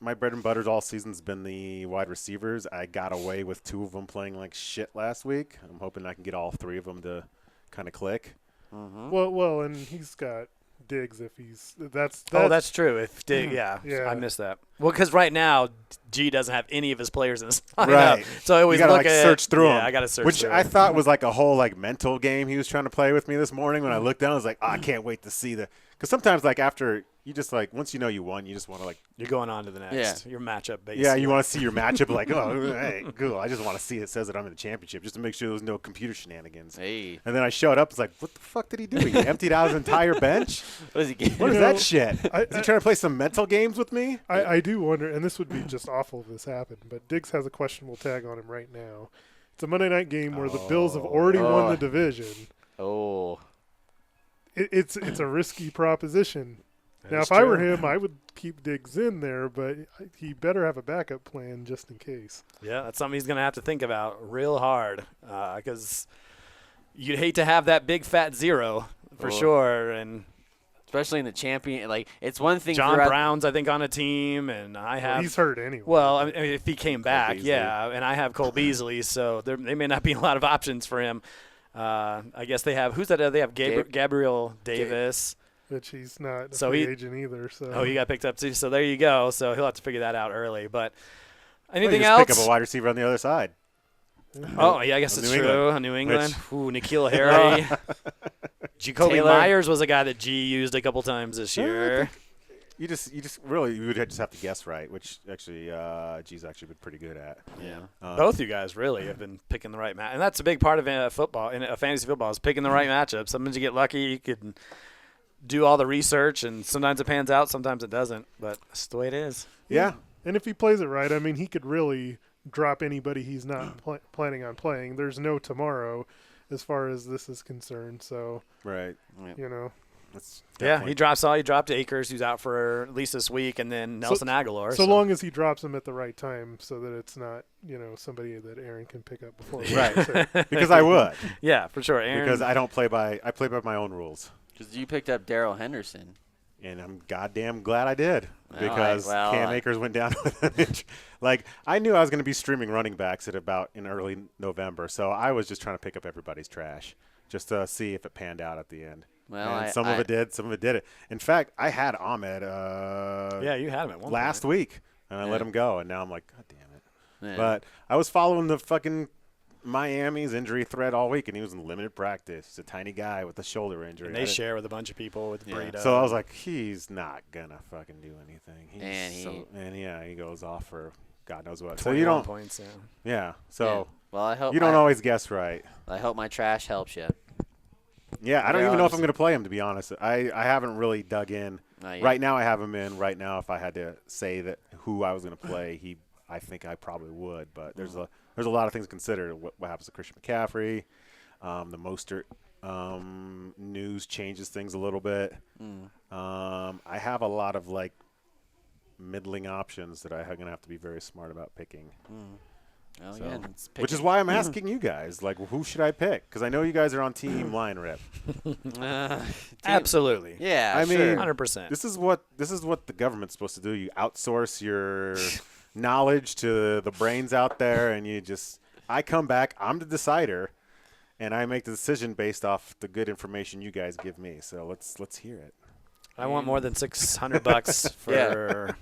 my bread and butter's all season's been the wide receivers. I got away with 2 of them playing like shit last week. I'm hoping I can get all 3 of them to kind of click. Well, and he's got Diggs if he's that's true. If I missed that. Well, because right now G doesn't have any of his players in his lineup, right. So I always you gotta look at search through them. Yeah, I got to search. Which through I them. thought was like a whole like mental game he was trying to play with me this morning. When I looked down, I was like, I can't wait to see because sometimes like after you just like once you know you won, you just want to like you're going on to the next. Your matchup based. Yeah, you want to see your matchup like, oh, hey, cool. I just want to see it says that I'm in the championship just to make sure there's no computer shenanigans. Hey. And then I showed up. It's like, what the fuck did he do? He emptied out his entire bench. What is he? What is that shit? Is he trying to play some mental games with me? I do wonder, and this would be just awful if this happened, but Diggs has a questionable tag on him right now. It's a Monday night game where the Bills have already won the division. Oh. It's a risky proposition. Now, if true. I were him, I would keep Diggs in there, but he better have a backup plan just in case. Yeah, that's something he's going to have to think about real hard, because you'd hate to have that big fat zero for sure. And especially in the champion. Like, it's one thing. John throughout- Brown's, I think, on a team, and I have. He's hurt anyway. Well, I mean, if he came back, Beasley. yeah, and I have Cole Beasley, so they may not be a lot of options for him. I guess they have who's that? They have Gabriel Davis. which he's not a So free he- agent either. So Oh, he got picked up too. So there you go. So he'll have to figure that out early. But Well, you anything just else? pick up a wide receiver on the other side. Oh, yeah, I guess New it's England. true. New England. Which- Ooh, Nikhil Harry. Jacoby Taylor. Myers was a guy that G used a couple times this year. You just really you would just have to guess right, which actually G's actually been pretty good at. Yeah. Both you guys really have been picking the right match, and that's a big part of football. In fantasy football, is picking the right matchup. Sometimes you get lucky, you can do all the research, and sometimes it pans out, sometimes it doesn't. But that's the way it is. Yeah. And if he plays it right, I mean, he could really drop anybody he's not planning on playing. There's no tomorrow as far as this is concerned. So, Right. you know. That's Yeah, definitely- he dropped Akers, who's out for at least this week, and then Nelson Aguilar. So long as he drops him at the right time so that it's not, somebody that Aaron can pick up before. Right. So, because I would. Yeah, for sure. Aaron, Because I play by my own rules. Because you picked up Darrell Henderson. And I'm goddamn glad I did because well, Cam Akers went down with an injury. Like, I knew I was going to be streaming running backs in early November, so I was just trying to pick up everybody's trash just to see if it panned out at the end. Well, And some of it did, some of it didn't. In fact, I had Ahmed yeah, you had him at one last point. week, and I let him go, and now I'm like, God damn it. Yeah. But I was following the fucking Miami's injury thread all week, and he was in limited practice. He's a tiny guy with a shoulder injury. And I they didn't- share with a bunch of people with Burrito. So I was like, he's not gonna fucking do anything. And he goes off for God knows what. So 21 you don't, points. Yeah. yeah. So Well, I hope you don't always guess right. I hope my trash helps you. Yeah, I don't Yeah, even know if I'm honestly. gonna play him, to be honest. I haven't really dug in. Not yet. Right now, I have him in. Right now, if I had to say that who I was gonna play, I think I probably would. But there's a lot of things to consider. What happens to Christian McCaffrey? The Mostert news changes things a little bit. I have a lot of like middling options that I'm going to have to be very smart about picking. Oh, So- yeah, it's Which is picking- why I'm asking you guys, like, who should I pick? Because I know you guys are on team line rip. Absolutely. Yeah, I mean, sure. 100%. This is what the government's supposed to do. You outsource your knowledge to the brains out there, and I come back, I'm the decider, and I make the decision based off the good information you guys give me. So let's hear it. I want more than $600 for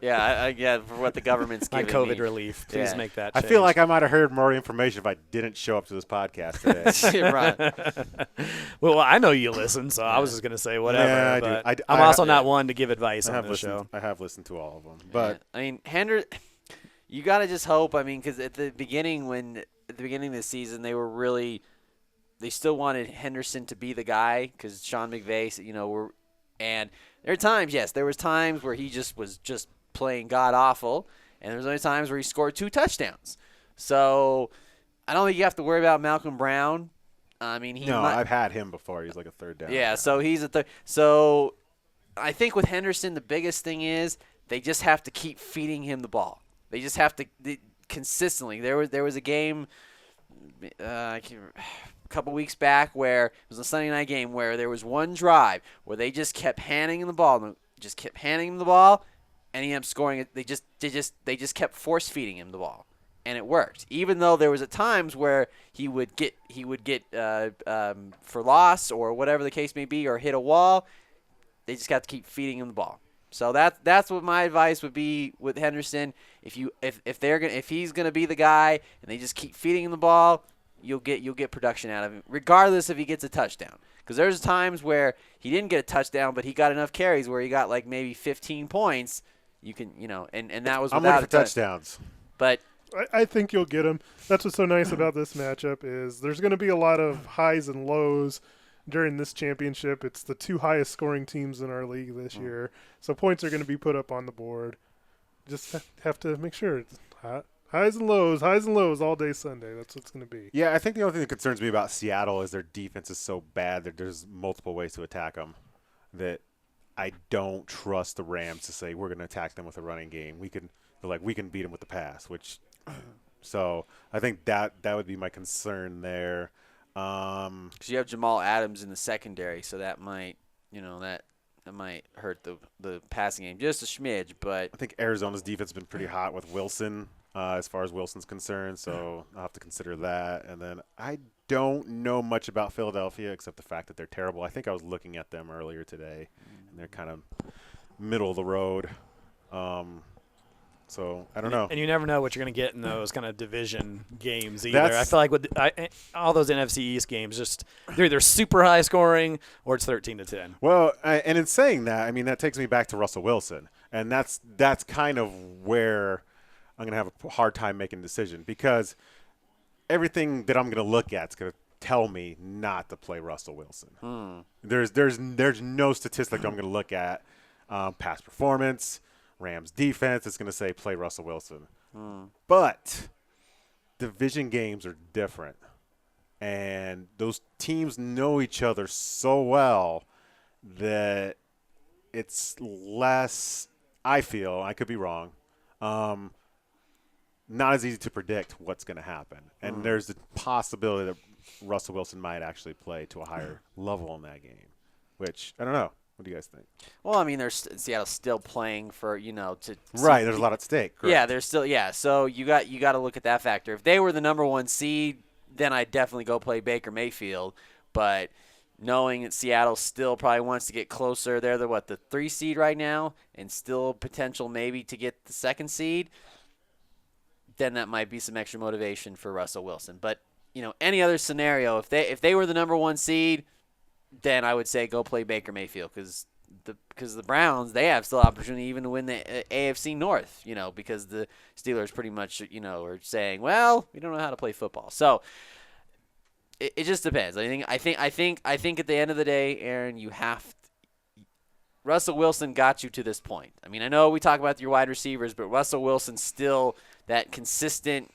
Yeah, for what the government's my giving COVID me. relief. Please Yeah. make that I change. feel like I might have heard more information if I didn't show up to this podcast today. Right. Well, I know you listen, so I was just going to say whatever. Yeah, I do. but I I'm ha- also not one to give advice I on have the listened. show. I have listened to all of them, but Yeah. I mean, you got to just hope. I mean, because at the beginning of the season, they still wanted Henderson to be the guy because Sean McVay, and there was times where he was just playing god awful, and there was only times where he scored 2 touchdowns. So I don't think you have to worry about Malcolm Brown. I mean, I've had him before. He's like a third down. Yeah, guy. so he's a third. So I think with Henderson, the biggest thing is they just have to keep feeding him the ball. They just have to consistently. There was a game a couple weeks back where it was a Sunday night game where there was one drive where they just kept handing him the ball, and he ended up scoring it. They just kept force feeding him the ball, and it worked. Even though there was at times where he would get for loss or whatever the case may be, or hit a wall. They just got to keep feeding him the ball. So that's what my advice would be with Henderson. If he's gonna be the guy and they just keep feeding him the ball, you'll get production out of him, regardless if he gets a touchdown. Because there's times where he didn't get a touchdown, but he got enough carries where he got like maybe 15 points. You can and that was I'm without looking for touchdowns. But I think you'll get him. That's what's so nice about this matchup is there's going to be a lot of highs and lows during this championship. It's the 2 highest scoring teams in our league this year, so points are going to be put up on the board. Just have to make sure it's highs and lows all day Sunday. That's what's going to be. Yeah, I think the only thing that concerns me about Seattle is their defense is so bad that there's multiple ways to attack them. That I don't trust the Rams to say we're going to attack them with a running game. We can beat them with the pass, so I think that would be my concern there. because you have Jamal Adams in the secondary, so that might hurt the passing game just a smidge. But I think Arizona's defense has been pretty hot with Wilson as far as Wilson's concerned, so I'll have to consider that. And then I don't know much about Philadelphia except the fact that they're terrible. I think I was looking at them earlier today, and they're kind of middle of the road. So I don't know. And you never know what you're going to get in those kind of division games either. I feel like with all those NFC East games, just they're either super high scoring or it's 13-10. Well, and in saying that, I mean, that takes me back to Russell Wilson. And that's kind of where I'm going to have a hard time making a decision because everything that I'm going to look at is going to tell me not to play Russell Wilson. There's no statistic I'm going to look at. Past performance, Rams defense, it's going to say play Russell Wilson. But division games are different. And those teams know each other so well that it's less, I feel, I could be wrong, not as easy to predict what's going to happen. And there's the possibility that Russell Wilson might actually play to a higher level in that game, which I don't know. What do you guys think? Well, I mean, Seattle's still playing for right. There's a lot at stake. Correct? Yeah, there's still So you got to look at that factor. If they were the number 1 seed, then I'd definitely go play Baker Mayfield. But knowing that Seattle still probably wants to get closer, they're the 3 seed right now, and still potential maybe to get the 2nd seed. Then that might be some extra motivation for Russell Wilson. But any other scenario, if they were the number 1 seed, then I would say go play Baker Mayfield because the Browns, they have still opportunity even to win the AFC North, because the Steelers pretty much, are saying, well, we don't know how to play football. So it just depends. I think at the end of the day, Aaron, Russell Wilson got you to this point. I mean, I know we talk about your wide receivers, but Russell Wilson's still that consistent.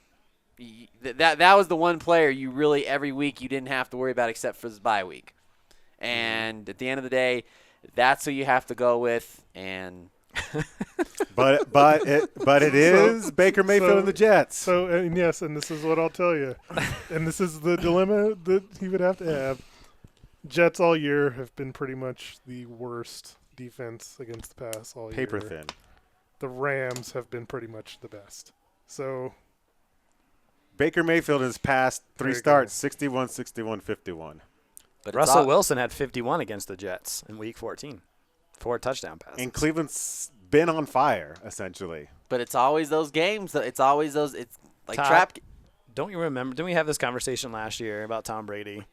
That was the one player you really every week you didn't have to worry about except for his bye week. And at the end of the day, that's who you have to go with. And but it is Baker Mayfield and the Jets. So and yes, and this is what I'll tell you, and this is the dilemma that he would have to have. Jets all year have been pretty much the worst defense against the pass all year. Paper thin. The Rams have been pretty much the best. So Baker Mayfield has passed 3 starts, 61, 61, 51. But Russell Wilson had 51 against the Jets in Week 14, 4 touchdown passes. And Cleveland's been on fire, essentially. But it's always those games. It's always those. It's like Todd, trap. Don't you remember? Didn't we have this conversation last year about Tom Brady?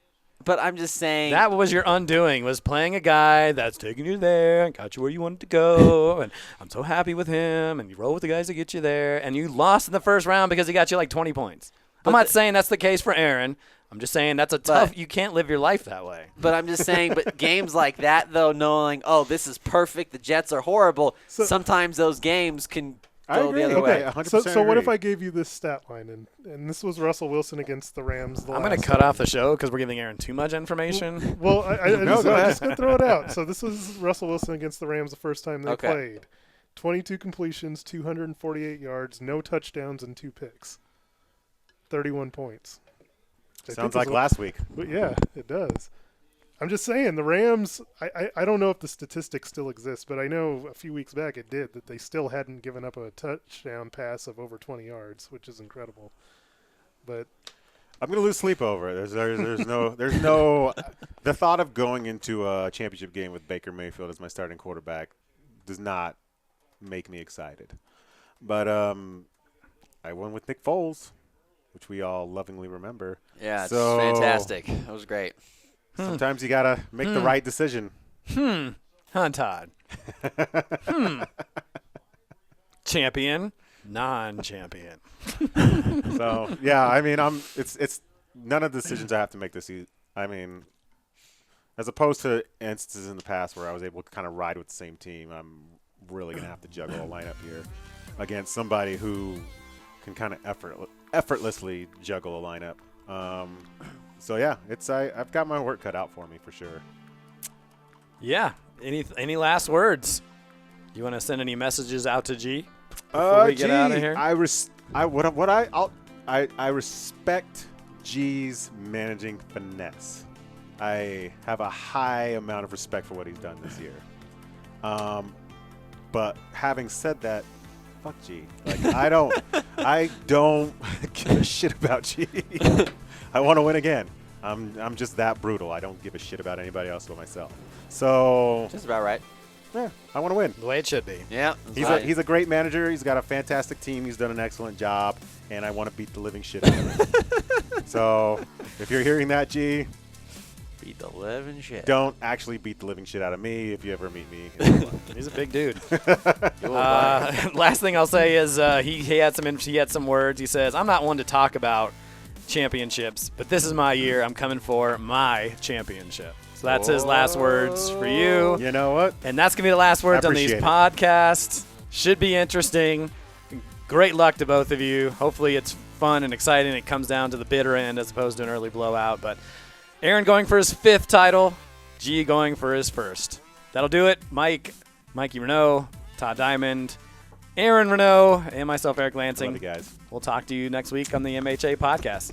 But I'm just saying. That was your undoing, was playing a guy that's taking you there and got you where you wanted to go. And I'm so happy with him. And you roll with the guys that get you there. And you lost in the first round because he got you like 20 points. I'm not saying that's the case for Aaron. I'm just saying that's you can't live your life that way. But I'm just saying, but games like that, though, knowing, this is perfect, the Jets are horrible, sometimes those games can go the other way. 100% so what if I gave you this stat line, and this was Russell Wilson against the Rams? I'm going to cut off the show because we're giving Aaron too much information. Well, I'm just going to throw it out. So this was Russell Wilson against the Rams the first time they played. 22 completions, 248 yards, no touchdowns, and 2 picks. 31 points. Sounds like last week. But yeah, it does. I'm just saying, the Rams, I don't know if the statistics still exist, but I know a few weeks back it did, that they still hadn't given up a touchdown pass of over 20 yards, which is incredible. But I'm going to lose sleep over it. There's no the thought of going into a championship game with Baker Mayfield as my starting quarterback does not make me excited. But I went with Nick Foles, which we all lovingly remember. Yeah, it's fantastic. That was great. Sometimes you got to make the right decision. Todd. Champion, non-champion. So, yeah, I mean, it's none of the decisions I have to make this season. I mean, as opposed to instances in the past where I was able to kind of ride with the same team, I'm really going to have to juggle a lineup here against somebody who can kind of effortlessly juggle a lineup. So yeah, I've got my work cut out for me for sure. Yeah. Any last words? You want to send any messages out to G before we get out of here? I respect G's managing finesse. I have a high amount of respect for what he's done this year. But having said that, fuck G. Like I don't give a shit about G. I want to win again. I'm just that brutal. I don't give a shit about anybody else but myself. So Just about right. yeah, I want to win. The way it should be. Yeah. He's a great manager. He's got a fantastic team. He's done an excellent job, and I want to beat the living shit out of him. So if you're hearing that, G, beat the living shit. don't actually beat the living shit out of me if you ever meet me. He's a big dude. Last thing I'll say is he had some words. He says, "I'm not one to talk about championships, but this is my year. I'm coming for my championship." So that's his last words for you. You know what? And that's going to be the last words on these Appreciate it. podcasts. Should be interesting. Great luck to both of you. Hopefully it's fun and exciting. It comes down to the bitter end as opposed to an early blowout. But Aaron going for his 5th title. G going for his 1st. That'll do it. Mikey Renault, Todd Diamond, Aaron Renault, and myself, Eric Lansing. Love you guys. We'll talk to you next week on the MHA podcast.